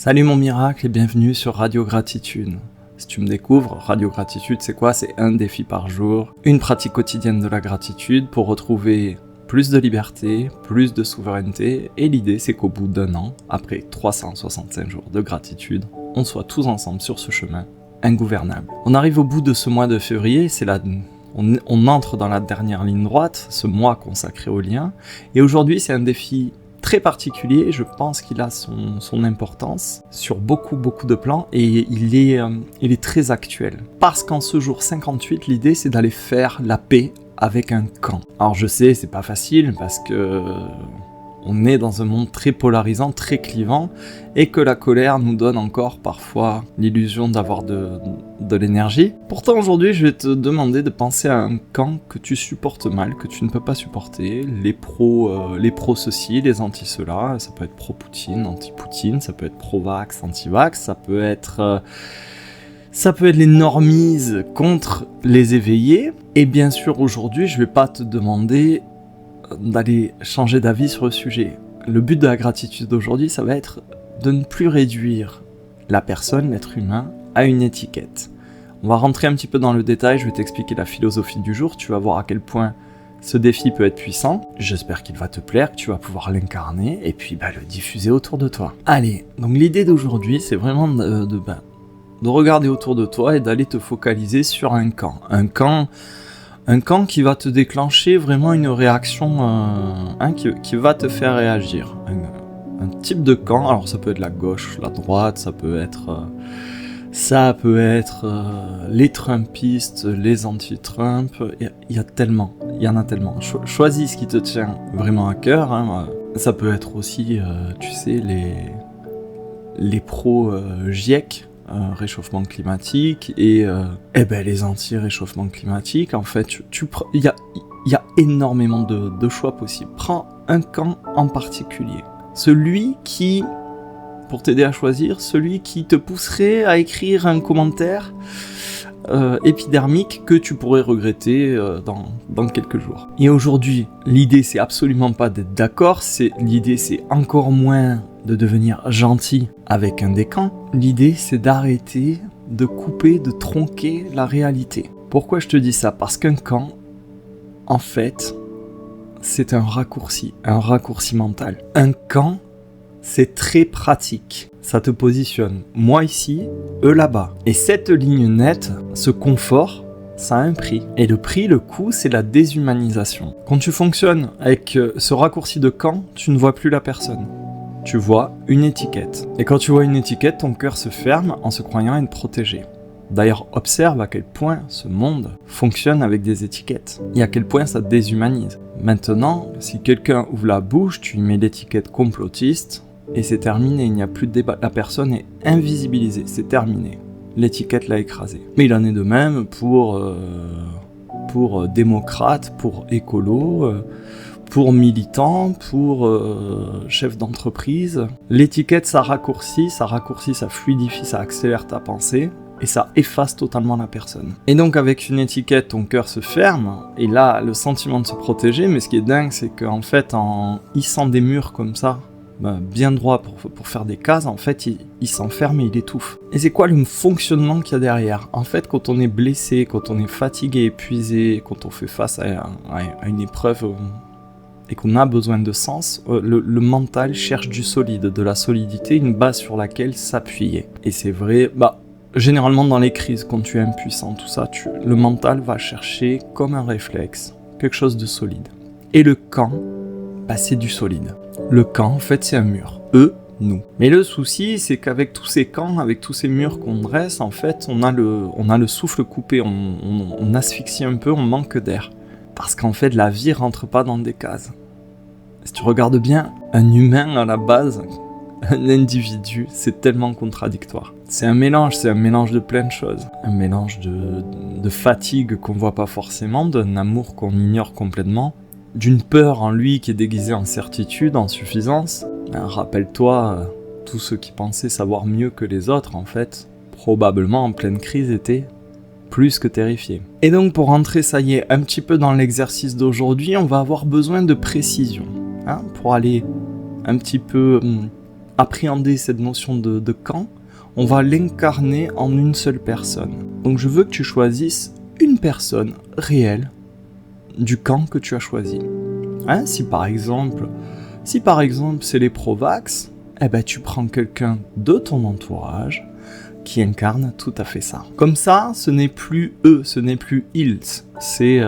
Salut mon miracle et bienvenue sur Radio Gratitude. Si tu me découvres, Radio Gratitude c'est quoi? C'est un défi par jour, une pratique quotidienne de la gratitude pour retrouver plus de liberté, plus de souveraineté, et l'idée c'est qu'au bout d'un an, après 365 jours de gratitude, on soit tous ensemble sur ce chemin ingouvernable. On arrive au bout de ce mois de février, on entre dans la dernière ligne droite, ce mois consacré au lien, et aujourd'hui c'est un défi très particulier, je pense qu'il a son importance sur beaucoup de plans et il est très actuel. Parce qu'en ce jour 58, l'idée c'est d'aller faire la paix avec un camp. Alors je sais, c'est pas facile parce que on est dans un monde très polarisant, très clivant, et que la colère nous donne encore parfois l'illusion d'avoir de l'énergie. Pourtant aujourd'hui, je vais te demander de penser à un camp que tu supportes mal, que tu ne peux pas supporter, les pros ceci, les anti cela, ça peut être pro-Poutine, anti-Poutine, ça peut être pro-vax, anti-vax, ça peut être les normies contre les éveillés. Et bien sûr aujourd'hui, je vais pas te demander d'aller changer d'avis sur le sujet. Le but de la gratitude d'aujourd'hui, ça va être de ne plus réduire la personne, l'être humain, à une étiquette. On va rentrer un petit peu dans le détail, je vais t'expliquer la philosophie du jour, tu vas voir à quel point ce défi peut être puissant. J'espère qu'il va te plaire, que tu vas pouvoir l'incarner et puis le diffuser autour de toi. Allez, donc l'idée d'aujourd'hui, c'est vraiment de regarder autour de toi et d'aller te focaliser sur un camp. Un camp qui va te déclencher vraiment une réaction, qui va te faire réagir. Un type de camp, alors ça peut être la gauche, la droite, ça peut être les Trumpistes, les anti-Trump, il y en a tellement. Choisis ce qui te tient vraiment à cœur, Ça peut être aussi, les pro-GIEC, réchauffement climatique et les anti-réchauffement climatique. En fait, il y a énormément de choix possibles. Prends un camp en particulier. Celui qui, pour t'aider à choisir, celui qui te pousserait à écrire un commentaire épidermique que tu pourrais regretter dans quelques jours. Et aujourd'hui, l'idée c'est absolument pas d'être d'accord, l'idée c'est encore moins de devenir gentil avec un des camps. L'idée c'est d'arrêter, de couper, de tronquer la réalité. Pourquoi je te dis ça? Parce qu'un camp, en fait, c'est un raccourci mental. Un camp, c'est très pratique. Ça te positionne, moi ici, eux là-bas. Et cette ligne nette, ce confort, ça a un prix. Et le prix, le coût, c'est la déshumanisation. Quand tu fonctionnes avec ce raccourci de camp, tu ne vois plus la personne. Tu vois une étiquette. Et quand tu vois une étiquette, ton cœur se ferme en se croyant être protégé. D'ailleurs, observe à quel point ce monde fonctionne avec des étiquettes. Et à quel point ça déshumanise. Maintenant, si quelqu'un ouvre la bouche, tu lui mets l'étiquette complotiste, et c'est terminé, il n'y a plus de débat. La personne est invisibilisée, c'est terminé. L'étiquette l'a écrasé. Mais il en est de même pour démocrate, pour écolo, pour militant, pour chef d'entreprise. L'étiquette, ça raccourcit, ça fluidifie, ça accélère ta pensée. Et ça efface totalement la personne. Et donc avec une étiquette, ton cœur se ferme, et là, le sentiment de se protéger, mais ce qui est dingue, c'est qu'en fait, en hissant des murs comme ça, bien droit pour faire des cases, en fait, il s'enferme et il étouffe. Et c'est quoi le fonctionnement qu'il y a derrière? En fait, quand on est blessé, quand on est fatigué, épuisé, quand on fait face à une épreuve et qu'on a besoin de sens, le mental cherche du solide, de la solidité, une base sur laquelle s'appuyer. Et c'est vrai, généralement dans les crises, quand tu es impuissant, tout ça, le mental va chercher comme un réflexe, quelque chose de solide. Et le camp, c'est du solide. Le camp, en fait, c'est un mur. Eux, nous. Mais le souci, c'est qu'avec tous ces camps, avec tous ces murs qu'on dresse, en fait, on a le souffle coupé, on asphyxie un peu, on manque d'air. Parce qu'en fait, la vie rentre pas dans des cases. Si tu regardes bien, un humain à la base, un individu, c'est tellement contradictoire. C'est un mélange de plein de choses. Un mélange de fatigue qu'on voit pas forcément, d'un amour qu'on ignore complètement, d'une peur en lui qui est déguisée en certitude, en suffisance. Rappelle-toi, tous ceux qui pensaient savoir mieux que les autres, en fait, probablement en pleine crise étaient plus que terrifiés. Et donc pour rentrer, ça y est, un petit peu dans l'exercice d'aujourd'hui, on va avoir besoin de précision, pour aller un petit peu appréhender cette notion de camp, on va l'incarner en une seule personne. Donc je veux que tu choisisses une personne réelle du camp que tu as choisi. Hein, si par exemple c'est les pro-vax, tu prends quelqu'un de ton entourage qui incarne tout à fait ça. Comme ça, ce n'est plus eux, ce n'est plus ils, c'est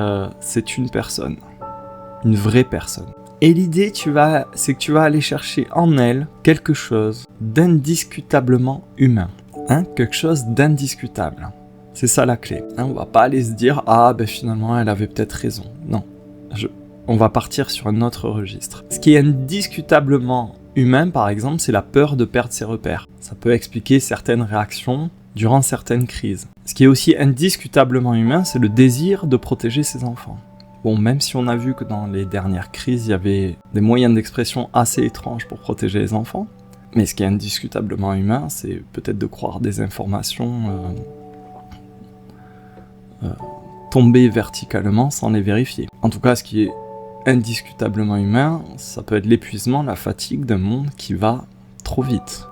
une personne, une vraie personne. Et l'idée, c'est que tu vas aller chercher en elle quelque chose d'indiscutablement humain, quelque chose d'indiscutable. C'est ça la clé. On va pas aller se dire finalement elle avait peut-être raison. Non, on va partir sur un autre registre. Ce qui est indiscutablement humain, par exemple, c'est la peur de perdre ses repères. Ça peut expliquer certaines réactions durant certaines crises. Ce qui est aussi indiscutablement humain, c'est le désir de protéger ses enfants. Bon, même si on a vu que dans les dernières crises, il y avait des moyens d'expression assez étranges pour protéger les enfants, mais ce qui est indiscutablement humain, c'est peut-être de croire des informations tomber verticalement sans les vérifier. En tout cas, ce qui est indiscutablement humain, ça peut être l'épuisement, la fatigue d'un monde qui va trop vite.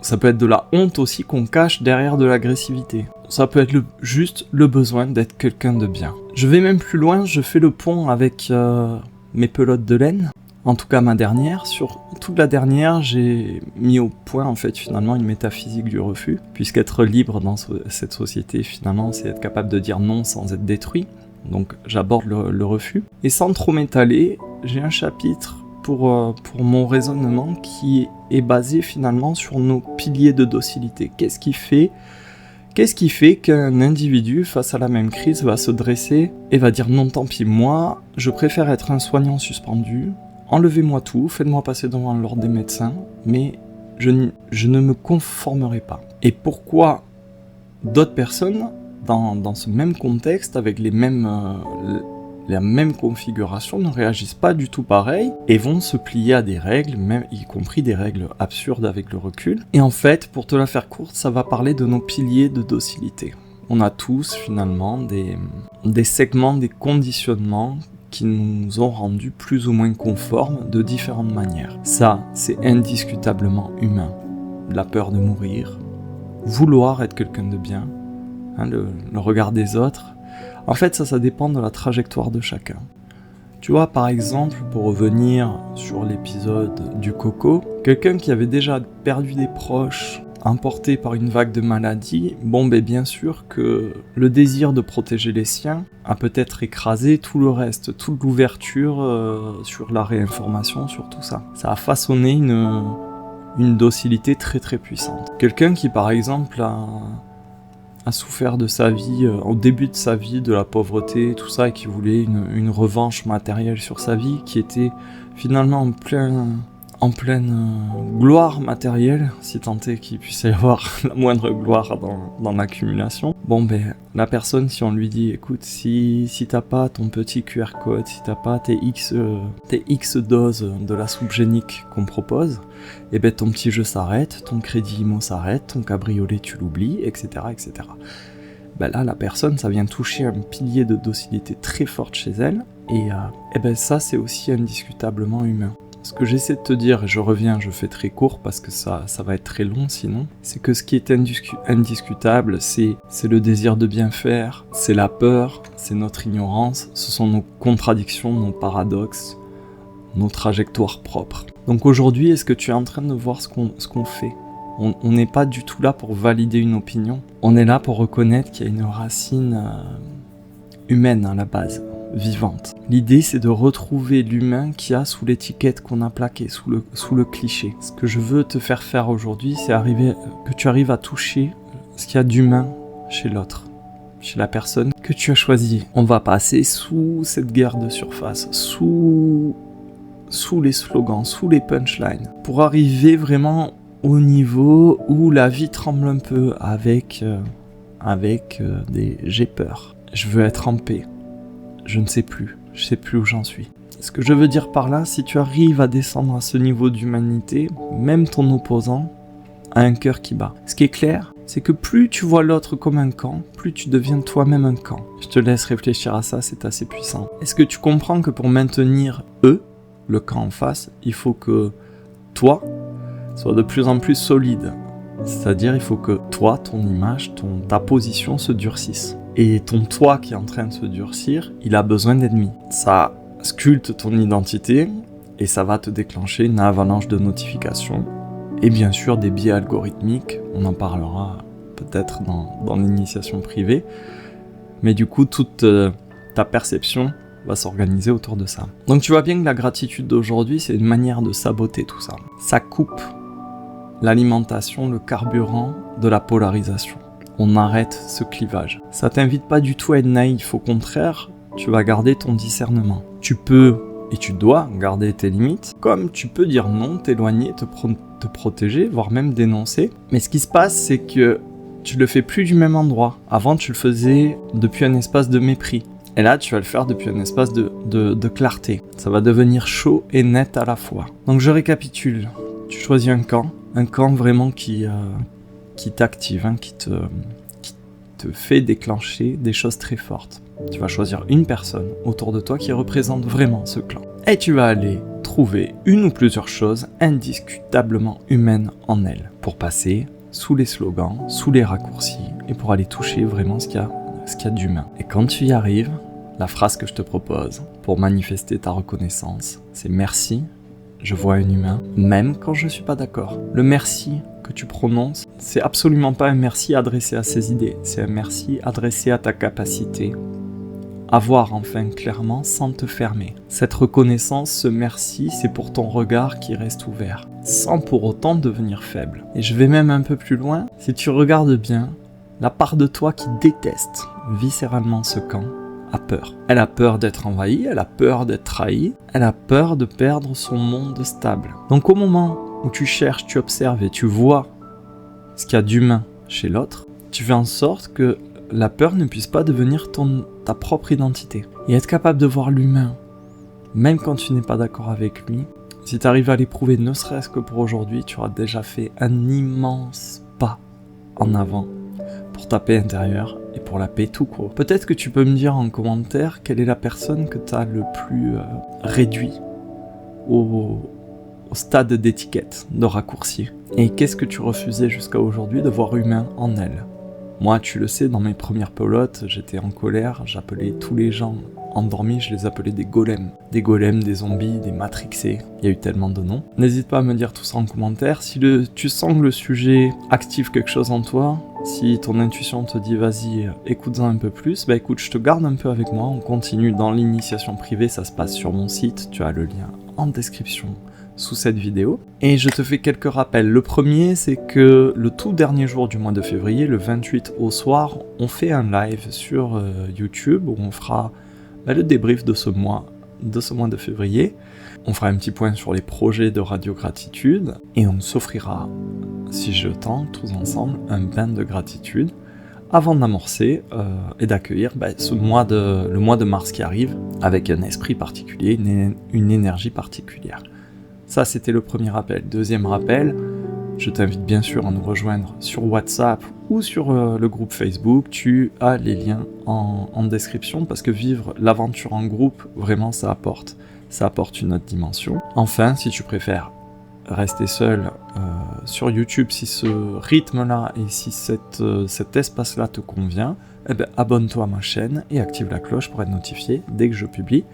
Ça peut être de la honte aussi qu'on cache derrière de l'agressivité. Ça peut être juste le besoin d'être quelqu'un de bien. Je vais même plus loin, je fais le pont avec mes pelotes de laine. En tout cas ma dernière. Sur toute la dernière, j'ai mis au point en fait finalement une métaphysique du refus. Puisqu'être libre dans cette société finalement, c'est être capable de dire non sans être détruit. Donc j'aborde le refus. Et sans trop m'étaler, j'ai un chapitre pour mon raisonnement qui est basé finalement sur nos piliers de docilité. Qu'est-ce qui fait qu'un individu face à la même crise va se dresser et va dire non tant pis, moi je préfère être un soignant suspendu, enlevez-moi tout, faites-moi passer devant l'ordre des médecins, mais je ne me conformerai pas. Et pourquoi d'autres personnes dans ce même contexte, avec la même configuration, ne réagissent pas du tout pareil et vont se plier à des règles, même y compris des règles absurdes avec le recul. Et en fait, pour te la faire courte, ça va parler de nos piliers de docilité. On a tous finalement des segments, des conditionnements qui nous ont rendus plus ou moins conformes de différentes manières. Ça, c'est indiscutablement humain. La peur de mourir, vouloir être quelqu'un de bien, le regard des autres. En fait, ça dépend de la trajectoire de chacun. Tu vois, par exemple, pour revenir sur l'épisode du coco, quelqu'un qui avait déjà perdu des proches, emporté par une vague de maladie, bien sûr que le désir de protéger les siens a peut-être écrasé tout le reste, toute l'ouverture sur la réinformation, sur tout ça. Ça a façonné une docilité très très puissante. Quelqu'un qui, par exemple, a souffert de sa vie, au début de sa vie, de la pauvreté, tout ça, et qui voulait une revanche matérielle sur sa vie, qui était finalement en pleine gloire matérielle, si tant est qu'il puisse y avoir la moindre gloire dans l'accumulation. La personne, si on lui dit, écoute, si t'as pas ton petit QR code, si t'as pas tes X doses de la soupe génique qu'on propose, ton petit jeu s'arrête, ton crédit IMO s'arrête, ton cabriolet tu l'oublies, etc., etc. Là, la personne, ça vient toucher un pilier de docilité très forte chez elle, et ça, c'est aussi indiscutablement humain. Ce que j'essaie de te dire, et je fais très court parce que ça va être très long sinon, c'est que ce qui est indiscutable, c'est le désir de bien faire, c'est la peur, c'est notre ignorance, ce sont nos contradictions, nos paradoxes, nos trajectoires propres. Donc aujourd'hui, est-ce que tu es en train de voir ce qu'on fait ? On n'est pas du tout là pour valider une opinion, on est là pour reconnaître qu'il y a une racine humaine à la base. Vivante. L'idée, c'est de retrouver l'humain qu'il y a sous l'étiquette qu'on a plaquée, sous le cliché. Ce que je veux te faire faire aujourd'hui, c'est que tu arrives à toucher ce qu'il y a d'humain chez l'autre, chez la personne que tu as choisie. On va passer sous cette guerre de surface, sous les slogans, sous les punchlines, pour arriver vraiment au niveau où la vie tremble un peu avec des « j'ai peur, je veux être en paix ». Je ne sais plus où j'en suis. Ce que je veux dire par là, si tu arrives à descendre à ce niveau d'humanité, même ton opposant a un cœur qui bat. Ce qui est clair, c'est que plus tu vois l'autre comme un camp, plus tu deviens toi-même un camp. Je te laisse réfléchir à ça, c'est assez puissant. Est-ce que tu comprends que pour maintenir eux, le camp en face, il faut que toi, soit de plus en plus solide. C'est-à-dire, il faut que toi, ton image, ta position se durcisse. Et ton toi qui est en train de se durcir, il a besoin d'ennemis. Ça sculpte ton identité et ça va te déclencher une avalanche de notifications. Et bien sûr, des biais algorithmiques, on en parlera peut-être dans l'initiation privée. Mais du coup, toute ta perception va s'organiser autour de ça. Donc tu vois bien que la gratitude d'aujourd'hui, c'est une manière de saboter tout ça. Ça coupe l'alimentation, le carburant de la polarisation. On arrête ce clivage. Ça t'invite pas du tout à être naïf, au contraire, tu vas garder ton discernement. Tu peux et tu dois garder tes limites, comme tu peux dire non, t'éloigner, te protéger, voire même dénoncer. Mais ce qui se passe, c'est que tu le fais plus du même endroit. Avant, tu le faisais depuis un espace de mépris. Et là, tu vas le faire depuis un espace de clarté. Ça va devenir chaud et net à la fois. Donc je récapitule. Tu choisis un camp vraiment qui t'active, hein, qui te fait déclencher des choses très fortes. Tu vas choisir une personne autour de toi qui représente vraiment ce clan. Et tu vas aller trouver une ou plusieurs choses indiscutablement humaines en elle, pour passer sous les slogans, sous les raccourcis, et pour aller toucher vraiment ce qu'il y a d'humain. Et quand tu y arrives, la phrase que je te propose pour manifester ta reconnaissance, c'est merci, je vois un humain, même quand je ne suis pas d'accord. Le merci que tu prononces, c'est absolument pas un merci adressé à ses idées, c'est un merci adressé à ta capacité à voir enfin clairement sans te fermer. Cette reconnaissance, ce merci, c'est pour ton regard qui reste ouvert, sans pour autant devenir faible. Et je vais même un peu plus loin, si tu regardes bien, la part de toi qui déteste viscéralement ce camp a peur. Elle a peur d'être envahie, elle a peur d'être trahie, elle a peur de perdre son monde stable. Donc au moment où tu cherches, tu observes et tu vois ce qu'il y a d'humain chez l'autre, tu fais en sorte que la peur ne puisse pas devenir ta propre identité. Et être capable de voir l'humain, même quand tu n'es pas d'accord avec lui, si tu arrives à l'éprouver ne serait-ce que pour aujourd'hui, tu auras déjà fait un immense pas en avant pour ta paix intérieure et pour la paix tout court. Peut-être que tu peux me dire en commentaire quelle est la personne que tu as le plus réduit au stade d'étiquette, de raccourci. Et qu'est-ce que tu refusais jusqu'à aujourd'hui de voir humain en elle? Moi, tu le sais, dans mes premières pelotes, j'étais en colère, j'appelais tous les gens endormis, je les appelais des golems. Des golems, des zombies, des matrixés, il y a eu tellement de noms. N'hésite pas à me dire tout ça en commentaire. Si tu sens que le sujet active quelque chose en toi, si ton intuition te dit vas-y, écoute-en un peu plus, bah écoute, je te garde un peu avec moi, on continue dans l'initiation privée, ça se passe sur mon site, tu as le lien en description sous cette vidéo. Et je te fais quelques rappels. Le premier, c'est que le tout dernier jour du mois de février, le 28 au soir, on fait un live sur YouTube où on fera le débrief de ce mois de février. On fera un petit point sur les projets de Radio Gratitude et on s'offrira, si je tente, tous ensemble, un bain de gratitude avant d'amorcer et d'accueillir le mois de mars qui arrive avec un esprit particulier, une énergie particulière. Ça, c'était le premier rappel. Deuxième rappel, je t'invite bien sûr à nous rejoindre sur WhatsApp ou sur le groupe Facebook. Tu as les liens en description parce que vivre l'aventure en groupe, vraiment, ça apporte une autre dimension. Enfin, si tu préfères rester seul sur YouTube, si ce rythme-là et si cet espace-là te convient, abonne-toi à ma chaîne et active la cloche pour être notifié dès que je publie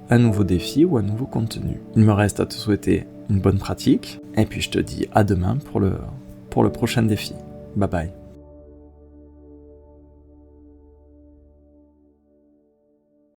un nouveau défi ou un nouveau contenu. Il me reste à te souhaiter une bonne pratique, et puis je te dis à demain pour le prochain défi. Bye bye.